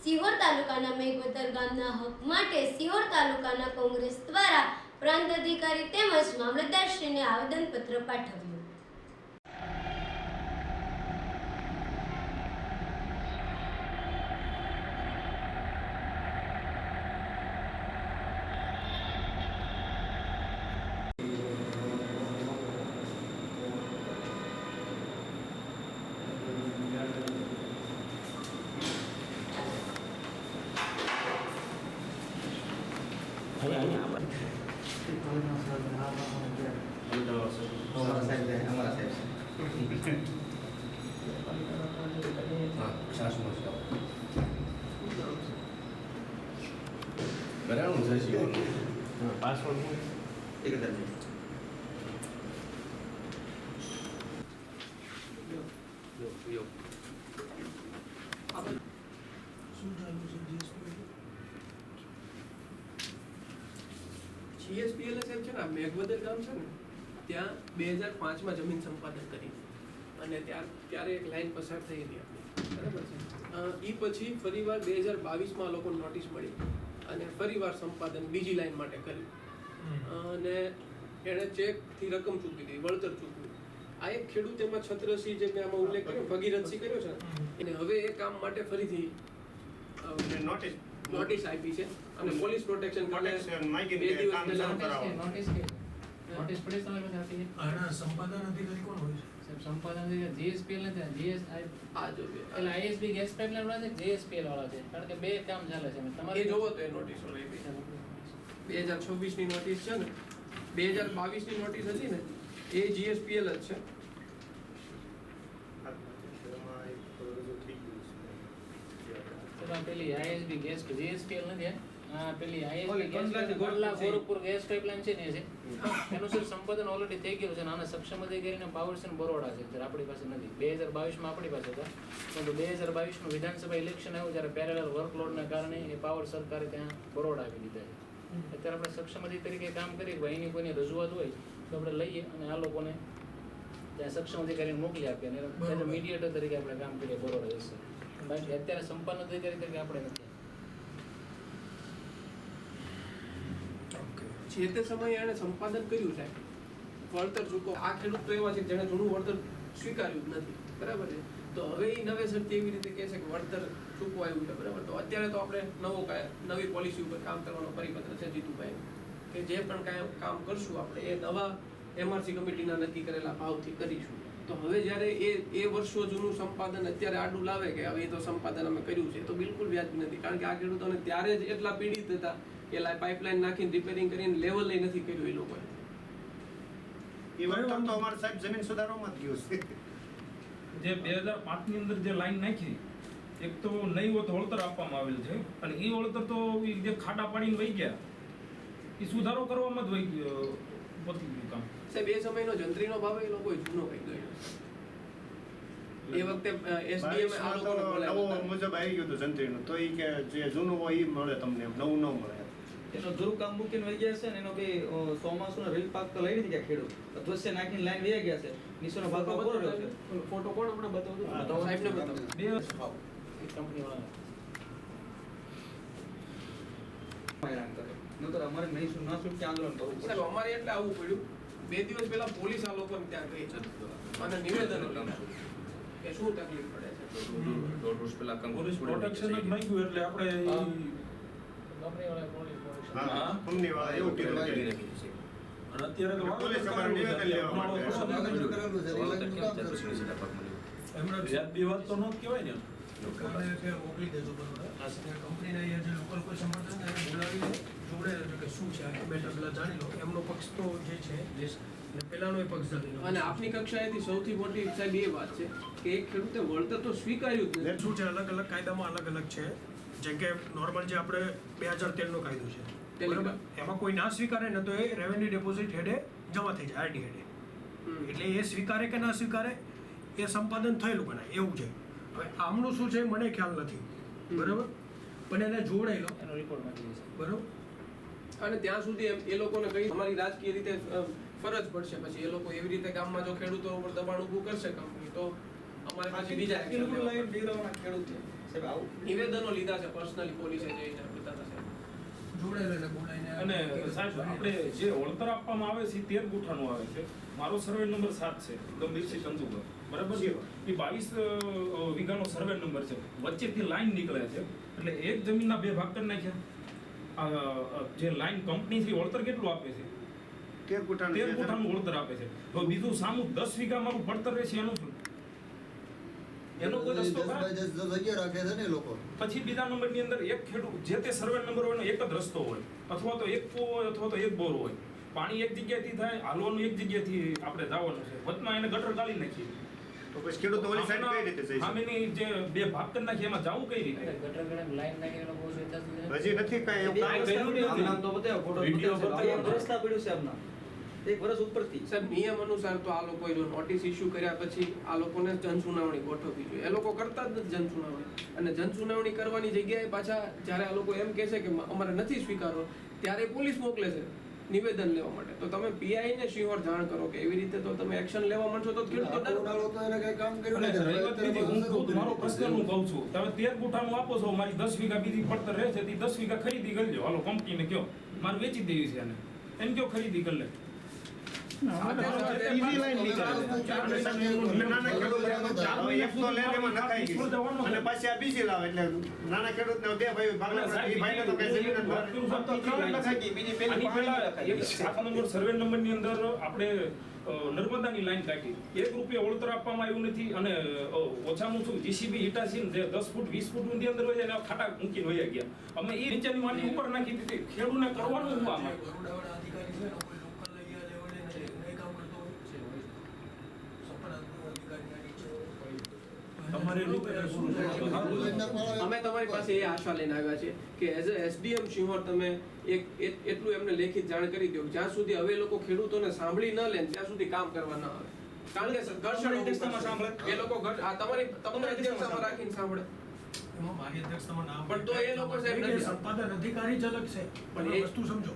સિહોર તાલુકાના મેઘવદર ગામના હક માટે સિહોર તાલુકાના કોંગ્રેસ દ્વારા પ્રાંત અધિકારી તેમજ મામલતદારશ્રીને આવેદનપત્ર પાઠવ્યું. GSPL સાહેબ છે ને મેઘવદર ગામ છે ને ત્યાં 2005 માં જમીન સંપાદન કરી અને ત્યારે એક લાઈન પસાર થઈ હતી આપણી, બરાબર છે. એ પછી ફરીવાર 2022 માં લોકો નોટિસ મળી અને ફરીવાર સંપાદન બીજી લાઈન માટે કર્યું અને એણે ચેકથી રકમ ચૂકવી દીધી, વળતર ચૂકવ્યું. આ એક ખેડૂત એમાં છત્રસિંહ જે મેં આમાં ઉલ્લેખ કર્યો ભગીરથસિંહ કર્યો છે એને હવે એ કામ માટે ફરીથી નોટિસ આપી છે અને પોલીસ પ્રોટેક્શન માંગી 2 દિવસ પહેલા નોટિસ પડી તમારી પાસે આપી છે. આના સંપાદન અધિકારી કોણ હોય છે? સાહેબ સંપાદન અધિકારી GSPL નથી, GSI આ જો એટલે ISB ગેસ પાઇપલાઇન વાળા છે, GSPL વાળા છે, કારણ કે બે કામ ચાલે છે. તમારે જોવો તો એ નોટિસ હોય 2026 ની નોટિસ છે ને 2022 ની નોટિસ હતી ને એ GSPL જ છે. પેલી ISB ગેસ GSPL નથી, હા પેલી ISB ગેસ ગોરલા ગોરખપુર ગેસ પાઇપલાઇન છે ને એ છે એનું સર સંપાદન ઓલરેડી થઈ ગયું છે અને આના સક્ષમ અધિકારીને પાવર્સ એન્ડ બરોડા છે જ્યારે આપણી પાસે નથી. 2022 માં આપણી પાસે હતા પરંતુ 2022 નું વિધાનસભા ઇલેક્શન આવ્યું જ્યારે પેરેલલ વર્કલોડના કારણે એ પાવર સરકારે ત્યાં બરોડા આપી દીધા છે. અત્યારે આપણે સક્ષમ અધિકારી તરીકે કામ કરીએ ભાઈ એની કોઈની રજૂઆત હોય તો આપણે લઈએ અને આ લોકોને ત્યાં સક્ષમ અધિકારીને મોકલી આપીએ અને એઝ મીડિયેટર તરીકે આપણે કામ કરીએ બરોડા જશે. બાકી અત્યારે સંપાદન અધિકારી તરીકે આપણે નથી. જે તે સમયે એણે સંપાદન કર્યું છે, વળતર ચૂકવો. આ ખેડૂત તો એવા છે જેણે જૂનું વળતર સ્વીકાર્યું જ નથી, બરાબર છે. તો હવે એ નવેસરથી એવી રીતે કહે છે કે વળતર ચૂકવાયું છે, બરાબર. તો અત્યારે તો આપણે નવી પોલિસી ઉપર કામ કરવાનો પરિપત્ર છે જીતુભાઈ કે જે પણ કાંઈ કામ કરશું આપણે એ નવા MRC કમિટીના નક્કી કરેલા ભાવથી કરીશું. તો હવે જ્યારે એ વર્ષો જૂનું સંપાદન અત્યારે આડું લાવે કે હવે એ તો સંપાદન અમે કર્યું છે, તો બિલકુલ વ્યાજબી નથી. કારણ કે આ ખેડૂતોને ત્યારે જ એટલા પીડિત હતા એ પાઇપલાઇન નાખીને રિપેરિંગ કરીને લેવલ લઈ નથી કર્યું એ લોકોએ. એ વળતર તો અમારે સાહેબ જમીન સુધારવામાં જ ગયું છે. જે 2005 ની અંદર જે લાઈન નાખી એક તો નહીં હોત વળતર આપવામાં આવેલ છે અને એ વળતર તો જે ખાડા પાડીને વહી ગયા એ સુધારો કરવામાં જ વહી ગયો પતી ગયું કામ. સાહેબ એ સમયનો જંત્રીનો ભાવ એ લોકોએ જૂનો કહી ગયો. એ વખતે SDM આ લોકોને બોલાવ્યા નવો મુજબ આવી ગયું હતું જંત્રીનું, તો એ કે જે જૂનું હોય એ મળે તમને, નવું ન મળે. એનો જૂનું કામ મૂકીને વહી ગયા છે ને એનો કઈ ચોમાસુનો રેલ પાક તો લઈ નથી ગયા ખેડૂત ધ્વસ્ય નાખીને લાઈન વહી ગયા છે. નીચેનો ભાગ પૂરો રહ્યો છે. ફોટો કોણ આપણે બતાવજો સાહેબને બતાવો. કંપની વાળા હેરાન કરે નકર અમારે નહીં શું ના શું આંદોલન કરવું પડે. સાહેબ અમારે એટલે આવવું પડ્યું. 2 દિવસ પહેલા પોલીસ આ લોકોને ત્યાં ગઈ છે અને નિવેદન કે શું તકલીફ પડે છે. પોલીસ પ્રોટેક્શન જ માંગ્યું એટલે આપણે કંપની વાળા પોલીસ પ્રોટેક્શન હા કંપની વાળા એવું કીધું છે. અને અત્યારે તો પોલીસ અમારે નિવેદન લેવા માટે એમણે વ્યાજબી વાત તો ન કહેવાય ને. લોકોને કે મોકલી દેજો બરોડા કંપનીના જે લોકલ કોઈ સંબંધ એને બોલાવીને જોડે કે શું છે આ બેટા પેલા જાણી લો એમનો પક્ષ તો જે છે દેશ અને પેલાનો એ પક્ષ જાણી લો. અને આપની કક્ષાએથી સૌથી મોટી સાહેબ એ વાત છે કે એક ખેડૂતે વળતર તો સ્વીકાર્યું જ નથી. શું છે અલગ અલગ કાયદામાં અલગ અલગ છે. જેમ કે નોર્મલ જે આપણે 2013 નો કાયદો છે બરાબર, એમાં કોઈ ના સ્વીકારે ને તો એ રેવન્યુ ડિપોઝિટ હેડે જમા થઈ જાય RD હેડે. એટલે એ સ્વીકારે કે ના સ્વીકારે એ સંપાદન થયેલું ગણાય એવું છે. હવે આમનું શું છે મને ખ્યાલ નથી, બરાબર, પણ એને જોડાઈ લો એનો રિપોર્ટ માંગી છે બરોબર. અને ત્યાં સુધી એ લોકોને કઈ અમારી રાજકીય રીતે ફરજ પડશે. પછી એ લોકો એવી રીતે ગામમાં જો ખેડૂતો ઉપર દબાણ ઊભું કરશે કંપની તો અમારે પછી બીજા ખેડૂત સાહેબ આવું નિવેદનો લીધા છે પર્સનલી પોલીસે જે પિતા સાહેબ અને સાહેબ આપણે જે વળતર આપવામાં આવે છે 13 ગુઠાનું આવે છે. મારો સર્વે નંબર 7 છે ગંભીરસિંહ ચંદુગર, બરાબર છે. એ 22 વીઘાનો સર્વે નંબર છે. વચ્ચેથી લાઈન નીકળે છે એટલે એક જમીનના બે ભાગ કરી નાખ્યા. જે લાઈન કંપનીથી વળતર કેટલું આપે છે? 13 13 ગુઠાનું વળતર આપે છે. તો બીજું સામું 10 વીઘા મારું પડતર રહેશે એનું શું? એનો કોઈ રસ્તો ખરા? જગ્યા રાખે છે ને લોકો. પછી બીજા નંબરની અંદર એક ખેડૂત જે તે સર્વે નંબર હોય એક જ રસ્તો હોય, અથવા તો એક કૂવો હોય અથવા તો એક બોર હોય. પાણી એક જગ્યાએથી થાય, હાલવાનું એક જગ્યાએથી આપણે જવાનું છે, વચમાં એને ગટર ગાળી નાખીએ તો પછી ખેડૂત ઓલી સાઈડ કઈ રીતે જઈ શકે? સામેની જે બે ભાગ કરી નાખી એમાં જવું કઈ રીતે? ગટર ગટર લાઈન નાખીને લોકો સુવિધા સુધી હજી નથી કાંઈ એવું કામ કર્યું નથી. આમ નામ તો બતાવ્યો, ફોટો વિડીયો બતાવ્યો. બતાવ્યો. આ રસ્તા પડ્યું છે આમના 1 વર્ષ ઉપરથી. સાહેબ નિયમ અનુસાર તો આ લોકોએ જો નોટિસ ઇસ્યુ કર્યા પછી આ લોકોને જનસુનાવણી ગોઠવવી જોઈએ. એ લોકો કરતા જ નથી જનસુનાવણી, અને જનસુનાવણી કરવાની જગ્યાએ પાછા જ્યારે આ લોકો એમ કહે છે કે અમારે નથી સ્વીકારવો, ત્યારે પોલીસ મોકલે છે નિવેદન લેવા માટે. તો તમે પીઆઈ ને શિહોર જાણ કરો કે એવી રીતે તો તમે એક્શન લેવા માંડશો તો ખેડૂતો આપણા લોકો એને કઈ કામ કર્યું અને નથી. રહી વાત બીજી, હું ખુદ મારો પ્રશ્ન હું કહું છું, તમે 13 ગુઠાનું આપો છો, મારી 10 વીઘા બીજી પડતર રહે છે, તે 10 વીઘા ખરીદી કરી લો. હાલો કંપનીને કયો મારે વેચી દેવી છે, એને કયો ખરીદી કરી લે. ઈઝી લાઈન નીકળે નાના ખેડૂત એક તો લે એમાં નખાઈ ગઈ અને પાછી આ બીજી લાવે એટલે નાના ખેડૂતને બે ભાઈ ભાગલા પડે. ઈ ભાઈને તો કઈ જમીન જ નથી. આમ તો 3 લખાઈ ગઈ, બીજી પેલી આની 5 પહેલા લખાઈ એક ગઈ. 7 નંબર સર્વે નંબરની અંદર આપણે નર્મદાની લાઈન કાઢી, 1 રૂપિયા વળતર આપવામાં આવ્યું નથી. અને ઓછામાં ઓછું જીસીબી હિટાચી ને 10 ફૂટ 20 ફૂટ ઊંડી અંદર હોય એને ખાડા મૂકીને વયા ગયા. અમે એ નીચેની માટી ઉપર નાખી દીધી. ખેડૂતને કરવાનું શું આમાં? તમારે અમે તમારી પાસે એ આશા લઈને આવ્યા છે કે એઝ અ એસડીએમ શિહોર તમે એટલું એમને લેખિત જાણ કરી દો જ્યાં સુધી હવે લોકો ખેડૂતોને સાંભળી ન લે ત્યાં સુધી કામ કરવા ન આવે. કારણ કે ઘર્ષણ અધ્યક્ષતામાં સાંભળે. એ લોકો તમારી અધ્યક્ષતામાં રાખીને સાંભળે. મારી અધ્યક્ષતામાં નામ પણ તો એ લોકો સાહેબ નથી. સંપાદન અધિકારી જ અલગ છે. પણ પણ વસ્તુ સમજો.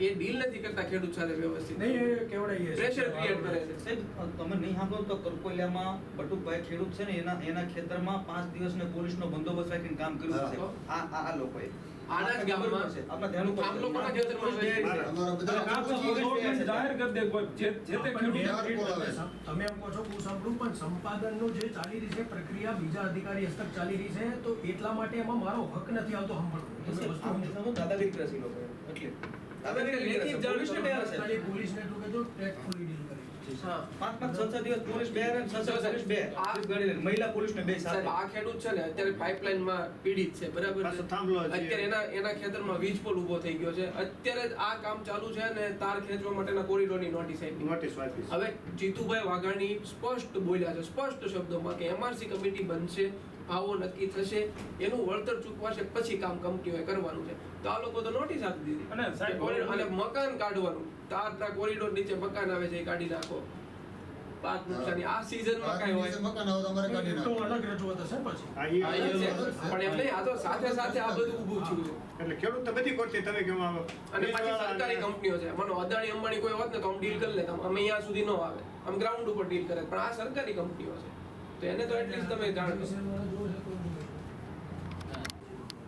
એ ડીલ નથી કરતા ખેડૂત સાથે વ્યવસ્થિત. નહીં એ કેવડાઈએ છે. પ્રેશર ક્રિએટ કરે છે. સાહેબ તમે નહીં સાંભળો તો કરકોલિયામાં બટુકભાઈ ખેડૂત છે ને એના ખેતરમાં 5 દિવસને પોલીસનો બંદોબસ્ત રાખીને કામ કર્યું છે. આ લોકોએ આના જ ગામમાં આપણા ધ્યાન ઉપર આમ લોકોના ખેતરમાં છે. અમારા બધા આ તો ગવર્નમેન્ટ જાહેર કરી દે કોઈ જે તે ખેડૂત યાર બોલાવે છે. તમે એમ કહો છો હું સાંભળું પણ સંપાદનનું જે ચાલી રહી છે પ્રક્રિયા બીજા અધિકારી હસ્તક ચાલી રહી છે તો એટલા માટે એમાં મારો હક નથી આવતો સાંભળવો. તમે વસ્તુ સમજો. દાદાગીરી કરે છે એ લોકોએ. એટલે દાદાગીરી કરે છે. પોલીસને બે હશે. ખાલી પોલીસને એટલું કહેજો ટેક્ટફુલી ડીલ કરી. હા. 5-6 દિવસ પોલીસ બે અને 6 પોલીસ બે પોલીસ ગાડી લઈને મહિલા પોલીસને બે સાહેબ સાથે. આ ખેડૂત છે ને અત્યારે પાઇપલાઇનમાં પીડિત છે, બરાબર પાછો છે. થાંભલો છે. અત્યારે એના ખેતરમાં વીજ પોલ ઊભો થઈ ગયો છે. અત્યારે જ આ કામ ચાલુ છે અને તાર ખેંચવા માટેના કોરિડોરની નોટિસ આપી. નોટિસ વાંચી છે. હવે જીતુભાઈ વાઘાણી સ્પષ્ટ બોલ્યા છે, સ્પષ્ટ શબ્દોમાં કે એમઆરસી કમિટી બનશે, ભાવો નક્કી થશે, એનું વળતર ચૂકવાશે, પછી કામ કંપનીઓએ કરવાનું છે. તો આ લોકો તો નોટિસ આપી દીધી. અને સાહેબ, અને મકાન કાઢવાનું, તારના કોરિડોર નીચે મકાન આવે છે એ કાઢી નાખો. પાક નુકસાની આ સીઝનમાં કાંઈ હોય મકાન આવો તો અમારે કાઢી તો નાખો. અલગ રજૂઆત હશે પછી. હા, ઈ હા, એ છે. પણ એમ નહીં, આ તો સાથે સાથે આ બધું ઊભું થયું છે. એટલે ખેડૂત તો બધી કરતી તમે કેમ આવો અને પાછી સરકારી કંપનીઓ છે. માનો અદાણી અંબાણી કોઈ હોત ને તો આમ ડીલ કરી લેતા, અમે અહીંયા સુધી ન આવે, આમ ગ્રાઉન્ડ ઉપર ડીલ કરે. પણ આ સરકારી કંપનીઓ છે તો એને તો એટલીસ્ટ તમે જાણ કરો.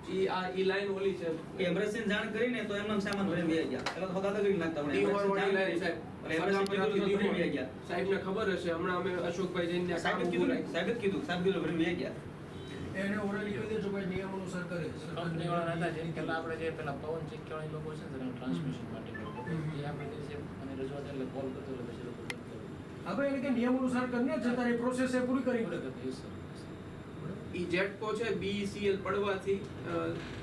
ઈ લાઈન ઓલી છે એમરેસને જાણ કરીને તો એમનામ સામાન ભરીને બેસી ગયા. પેલા તો દાદાગીરી નાખતા પણ ડી વાળી લાઈન એટલે સાહેબ એમરેસને કીધું તો ભરીને બેસી ગયા. સાહેબને ખબર હશે, હમણાં અમે અશોકભાઈ જઈને ત્યાં સાહેબ કામ જ ઊભું કીધું ને, રાખ્યું. સાહેબ જ કીધું, સાહેબ કીધું ભરીને બેસી ગયા. એને ઓરલી કહી દેજો ભાઈ નિયમ અનુસાર કરે. કંપનીવાળા હતા જેમ કે આપણે જે પેલા પવન ચીકવાળી લોકો છે ને ટ્રાન્સમિશન માટે એ આપણે જે છે અને રજૂઆત એટલે કોલ કરતો એટલે પછી લોકો બંધ કરે. આપણે એને કે નિયમ અનુસાર કરીને છે તારી પ્રોસેસ એ પૂરી કરી દે. Yes, sir. ઈ જેટકો છે BECL પડવાથી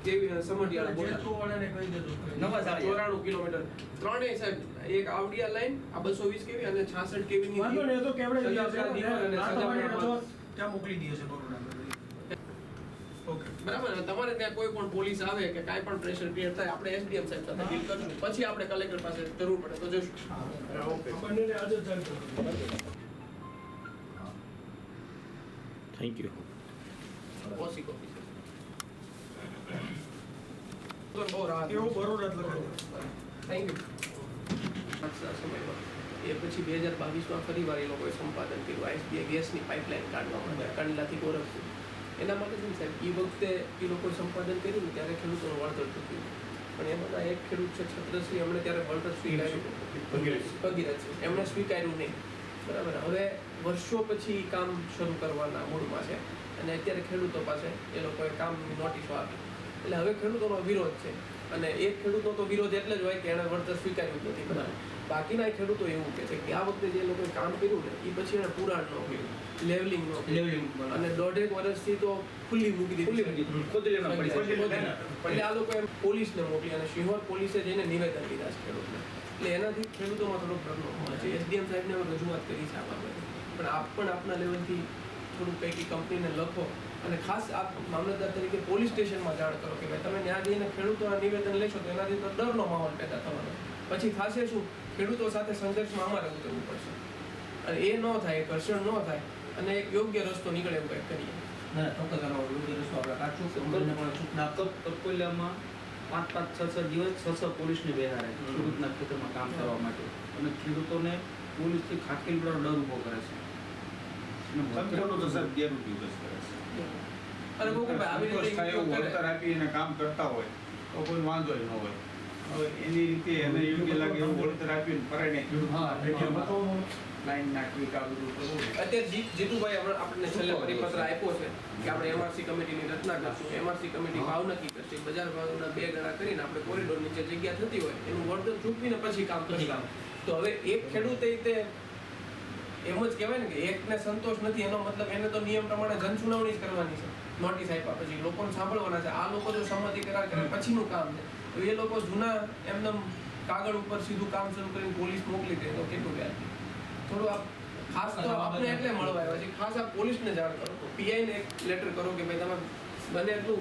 કેવી સમઢિયાળા બોર્ડર જેટકો વાળાને કહી દેજો. નવા સાળિયા. 94 કિલોમીટર ત્રણેય સાહેબ, એક આવડિયા લાઈન આ 220 કેવી અને 66 કેવી ની વાંધો નહીં, એ તો કેવડે સજાપરા દીવાલ અને આ તમારી સજાપરા રજૂઆત ત્યાં મોકલી દઈએ છે બરોડા. ઓકે. બરાબર ને? તમારે ત્યાં કોઈ પણ પોલીસ આવે કે કાંઈ પણ પ્રેશર ક્રિએટ થાય, આપણે SDM સાહેબ સાથે ડીલ કરશું, પછી આપણે કલેક્ટર પાસે જરૂર પડે તો જશું. ઓકે. બંનેને આજે જ ચાલુ કરો. Thank you. ઓસી કોપી છે. તો બહુ રાહત. એવું બરોડા જ લખાઈ દે. Thank you. આજના સમયમાં એ પછી 2022માં ફરીવાર એ લોકોએ સંપાદન કર્યું SBI ગેસની પાઇપલાઇન કાઢવા માટે કંડલાથી ગોરખપુર. એના માટે શું સાહેબ એ વખતે એ લોકોએ સંપાદન કર્યું ને ત્યારે ખેડૂતોનું વળતર ચૂક્યું, પણ એમાંના એક ખેડૂત છે છત્રશ્રી, એમણે ત્યારે વળતર સ્વીકાર્યું ભગીરથ છે, એમણે સ્વીકાર્યું નહીં, બરાબર. હવે વર્ષો પછી કામ શરૂ કરવાના મૂડમાં છે અને અત્યારે ખેડૂતો પાસે એ લોકોએ કામની નોટિસો આપી, એટલે હવે ખેડૂતોનો વિરોધ છે. અને એક ખેડૂતનો તો વિરોધ એટલે જ હોય કે એણે વળતર સ્વીકાર્યું જ નથી, બરાબર. બાકીના ખેડૂતો એવું કહે છે કે આ વખતે જે લોકોએ કામ કર્યું ને એ પછી એણે પુરાણ ન કર્યું, લેવલિંગ ન કર્યું અને 1.5 વર્ષથી તો ખુલ્લી મૂકી દીધી. એટલે આ લોકોએ પોલીસને મોકલી અને શિહોર પોલીસે જઈને નિવેદન લીધા છે ખેડૂતને. એટલે એનાથી ખેડૂતોમાં થોડો ભરનો હોય છે. એસડીએમ સાહેબને હવે રજૂઆત કરી છે આ બાબતે, પણ આપ પણ આપના લેવલથી થોડુંક કંઈક કંપનીને લખો અને ખાસ આપ મામલતદાર તરીકે પોલીસ સ્ટેશનમાં જાણ કરો કે ભાઈ તમે ત્યાં જઈને ખેડૂતોના નિવેદન લેશો તો એનાથી તો ડરનો માહોલ પેદા થવાનો, પછી થશે શું, ખેડૂતો સાથે સંઘર્ષમાં અમારે ઉતરવું પડશે અને એ ન થાય, ઘર્ષણ ન થાય અને એક યોગ્ય રસ્તો નીકળે એવું કંઈક કરીએ. કપકોલિયામાં 5-6 દિવસ 6 પોલીસને બેહાડે ખેડૂતના ખેતરમાં કામ કરવા માટે અને ખેડૂતોને પોલીસથી ખાટકેલ પર ડર ઊભો કરે છે. અને આવી રીતે આપીને કામ કરતા હોય તો કોઈ વાંધો ન હોય. હવે એની રીતે એને યોગ્ય લાગે એવું વળતર આપીને પરાયને લાઈન નાખવી કે આ બધું કરવું. અત્યારે જીતુભાઈ આપણને છેલ્લે પરિપત્ર આપ્યો છે કે આપણે એમઆરસી કમિટીની રચના કરશું. એમઆરસી કમિટી ભાવ નક્કી કરશે, બજાર ભાવના 2 ગણા કરીને આપણે કોરિડોર નીચે જગ્યા થતી હોય એનું વળતર ચૂકવીને પછી કામ કરશું. તો હવે એક ખેડૂતે તે એમ જ કહેવાય ને કે એકને સંતોષ નથી, એનો મતલબ એને તો નિયમ પ્રમાણે જનસુનાવણી જ કરવાની છે. નોટિસ આપ્યા પછી લોકોને સાંભળવાના છે. આ લોકો જો સંમતિ કરાર કરે પછીનું કામ છે, તો એ લોકો જૂના એમને કાગળ ઉપર સીધું કામ શરૂ કરીને પોલીસ મોકલી દે તો કેટલું વ્યાજ. થોડું આપ ખાસ તો આપણે એટલે મળવા આવ્યા છે, ખાસ આપ પોલીસને જાણ કરો, પીઆઈને એક લેટર કરો કે ભાઈ તમે બને એટલું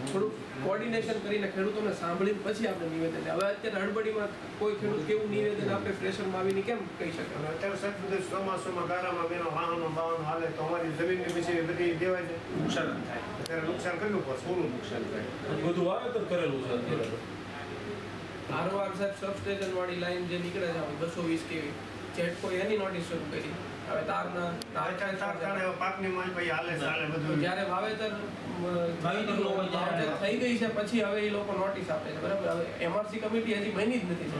થોડું કોર્ડિનેશન કરીને ખેડૂતોને સાંભળીને પછી આપણે નિવેદન. હવે અત્યારે હડબડીમાં કોઈ ખેડૂત કેવું નિવેદન આપણે પ્રેશરમાં આવીને કેમ કહી શકે? અત્યારે સાહેબ બધું ચોમાસામાં ગારામાં બેનો વાહનો હાલે તો અમારી જમીનની પછી બધી દેવાય છે, નુકસાન થાય. અત્યારે નુકસાન કેટલું પડે, પૂરું નુકસાન થાય. બધું વાવેતર કરેલું છે. આરવાર સાહેબ સબસ્ટેશન વાળી લાઈન જે નીકળે છે 220 કેવી જેટકો એની નોટિસ શરૂ કરી. હવે તારના પાકની માલ પછી હાલે બધું જ્યારે વાવેતર થઈ ગઈ છે પછી હવે એ લોકો નોટિસ આપે છે, બરાબર. હવે એમઆરસી કમિટી હજી બની જ નથી.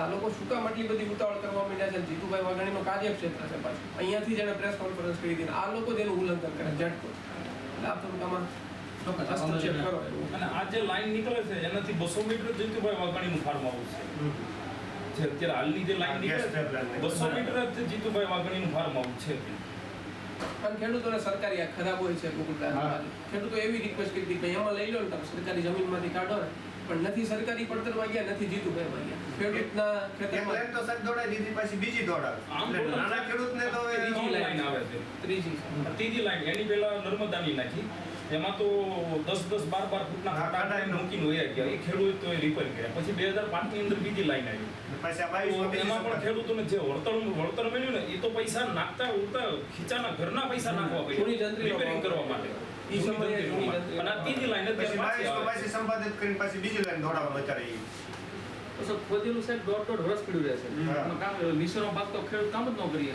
આ લોકો શું કામ આટલી બધી ઉતાવળ કરવા માંડ્યા છે? જીતુભાઈ વાઘાણીનો કાર્યક્ષેત્ર છે પાછું, અહીંયાથી જેને પ્રેસ કોન્ફરન્સ કરી હતી, આ લોકો તેનું ઉલ્લંઘન કરે જેટકો. એટલે આપ થોડુંક આમાં હસ્તક્ષેપ કરો. અને આ જે લાઈન નીકળે છે એનાથી 200 મીટર જીતુભાઈ વાઘાણીનું ફાર્મ હાઉસ છે. અત્યારે હાલની જે લાઈન નીકળે છે 200 મીટર જ જીતુભાઈ વાઘાણીનું ફાર્મ હાઉસ છે. પણ ખેડૂતોને સરકારી આ ખરાબ હોય છે. ખેડૂતો એવી રિક્વેસ્ટ કરી કે એમાં લઈ લો ને તમે સરકારી જમીનમાંથી કાઢો ને, પણ નથી સરકારી પડતર વાગ્યા, નથી જીતુભાઈ વાગ્યા. ખેડૂતના ખેતરમાં તો સર દોડાઈ દીધી પછી બીજી દોડાવે. નાના ખેડૂતને તો ત્રીજી લાઈન આવે છે. ત્રીજી લાઈન એની પહેલા નર્મદાની નાખી, એમાં તો 10-12 ફૂટના ખાડા મૂકીને વયા ગયા. એ ખેડૂતો રિપેર કર્યા. પછી 2005 ની અંદર બીજી લાઈન આવી. એમાં પણ ખેડૂતોને જે વળતર મળ્યું ને એ તો પૈસા નાખતા ઉડતા ખીચાના ઘરના પૈસા નાખવા પડ્યા રિપેરિંગ કરવા માટે. અને ત્રીજી લાઈન પછી સંપાદિત કરીને પછી બીજી લાઈન દોડાવવા બચારે. તો ખોદેલું સાહેબ 1.5 વર્ષ પડ્યું રહેશે. કામ નિશોનો ભાગ તો ખેડૂત કામ જ ન કરી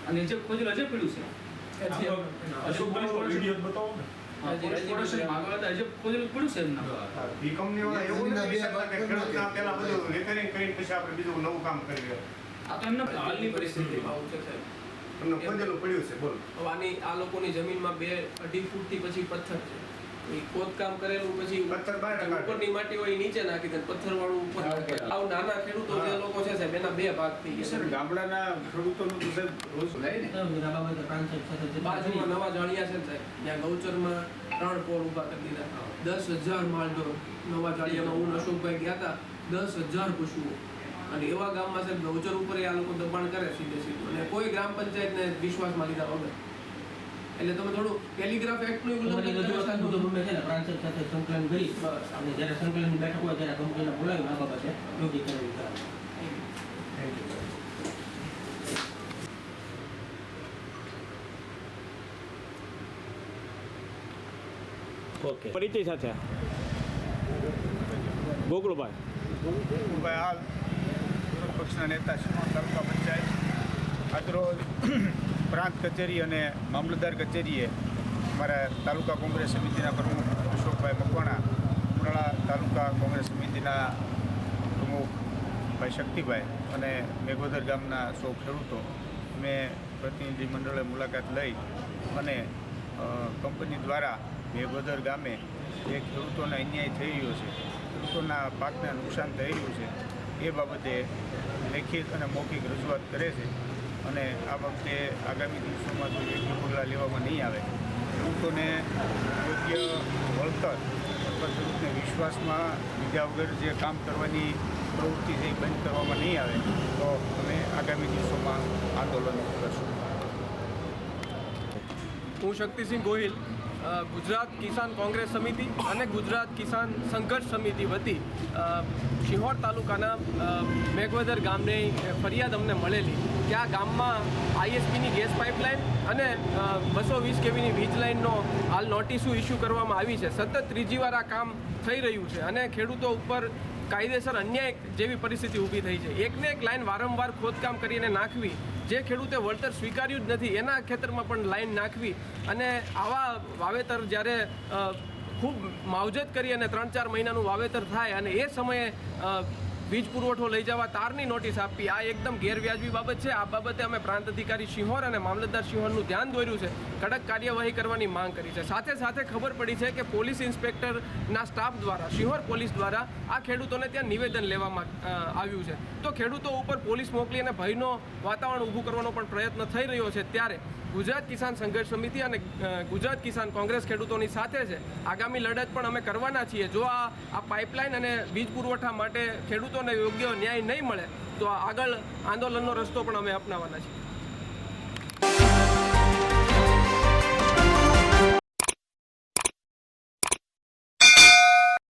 અને જે ખોદેલું હજે પડ્યું છે. આ લોકોની જમીનમાં 2-2.5 ફૂટથી પછી પથ્થર છે. ખોદકામ કરેલું પછી ઉપરની માટી હોય નીચે નાખી દે, પથ્થર વાળું ઉપર. આવ નાના ખેડૂતો જે લોકો છે સાહેબ એના 2 ભાગ થઈ ગયા. ગામડાના ખેડૂતોનું તો સાહેબ રોજ લઈને બાજુમાં નવા જાળિયા છે સાહેબ, ત્યાં ગૌચરમાં 3 પોળ ઊભા કરી દીધા. 10,000 માલઢોર નવા જાળિયામાં. હું અશોકભાઈ ગયા હતા, 10,000 પશુઓ. અને એવા ગામમાં સાહેબ ગૌચર ઉપર આ લોકો દબાણ કરે સીધે સીધું, અને કોઈ ગ્રામ પંચાયતને વિશ્વાસમાં લીધા વગર. એટલે તમે થોડું ટેલિગ્રાફ એક્ટનું સંકલન કરી આપણે જ્યારે સંકલનની બેઠક હોય ત્યારે કંપનીને બોલાવી આ બાબતે યોગ્ય કરવી. ઓકે, પરિચય સાથે ગોકુળભાઈ હાલ વિરોધ પક્ષના નેતા શિહોર તાલુકા પંચાયત આજરોજ પ્રાંત કચેરી અને મામલતદાર કચેરીએ અમારા તાલુકા કોંગ્રેસ સમિતિના પ્રમુખ અશોકભાઈ મકવાણા, ઉમરાળા તાલુકા કોંગ્રેસ સમિતિના પ્રમુખ ભાઈ શક્તિભાઈ અને મેઘોદર ગામના સૌ ખેડૂતો અમે પ્રતિનિધિ મંડળે મુલાકાત લઈ અને કંપની દ્વારા મેઘોદર ગામે જે ખેડૂતોને અન્યાય થઈ રહ્યો છે, ખેડૂતોના પાકને નુકસાન થઈ રહ્યું છે, એ બાબતે લેખિત અને મૌખિક રજૂઆત કરે છે અને આ બાબતે આગામી દિવસોમાં જો યોગ્ય પગલાં લેવામાં નહીં આવે, ખેડૂતોને યોગ્ય વળતર અથવા ખેડૂતને વિશ્વાસમાં લીધા વગર જે કામ કરવાની પ્રવૃત્તિ છે એ બંધ કરવામાં નહીં આવે તો અમે આગામી દિવસોમાં આંદોલન કરશું. હું શક્તિસિંહ ગોહિલ, ગુજરાત કિસાન કોંગ્રેસ સમિતિ અને ગુજરાત કિસાન સંઘર્ષ સમિતિ વતી શિહોર તાલુકાના મેઘવદર ગામની ફરિયાદ અમને મળેલી કે આ ગામમાં ISPની ગેસ પાઇપલાઇન અને 220 kVની વીજ લાઇનનો હાલ નોટિસો ઇસ્યુ કરવામાં આવી છે. સતત ત્રીજી વાર આ કામ થઈ રહ્યું છે અને ખેડૂતો ઉપર કાયદેસર અન્યાય જેવી પરિસ્થિતિ ઊભી થઈ છે. એકને એક લાઇન વારંવાર ખોદકામ કરીને નાખવી, જે ખેડૂતે વળતર સ્વીકાર્યું જ નથી એના ખેતરમાં પણ લાઇન નાખવી અને આવા વાવેતર જ્યારે ખૂબ માવજત કરી અને 3-4 મહિનાનું વાવેતર થાય અને એ સમયે વીજ પુરવઠો લઈ જવા તારની નોટિસ આપવી, આ એકદમ ગેરવ્યાજબી બાબત છે. આ બાબતે અમે પ્રાંત અધિકારી શિહોર અને મામલતદાર શિહોરનું ધ્યાન દોર્યું છે, કડક કાર્યવાહી કરવાની માંગ કરી છે. સાથે સાથે ખબર પડી છે કે પોલીસ ઇન્સ્પેક્ટરના સ્ટાફ દ્વારા, શિહોર પોલીસ દ્વારા આ ખેડૂતોને ત્યાં નિવેદન લેવામાં આવ્યું છે. તો ખેડૂતો ઉપર પોલીસ મોકલી અને ભયનો વાતાવરણ ઊભું કરવાનો પણ પ્રયત્ન થઈ રહ્યો છે. ત્યારે ગુજરાત કિસાન સંઘર્ષ સમિતિ અને ગુજરાત કિસાન કોંગ્રેસ ખેડૂતોની સાથે છે. આગામી લડત પણ અમે કરવાના છીએ. જો આ પાઇપલાઇન અને વીજ પુરવઠા માટે ખેડૂતોને યોગ્ય ન્યાય નહીં મળે તો આગળ આંદોલનનો રસ્તો પણ અમે અપનાવવાના છીએ.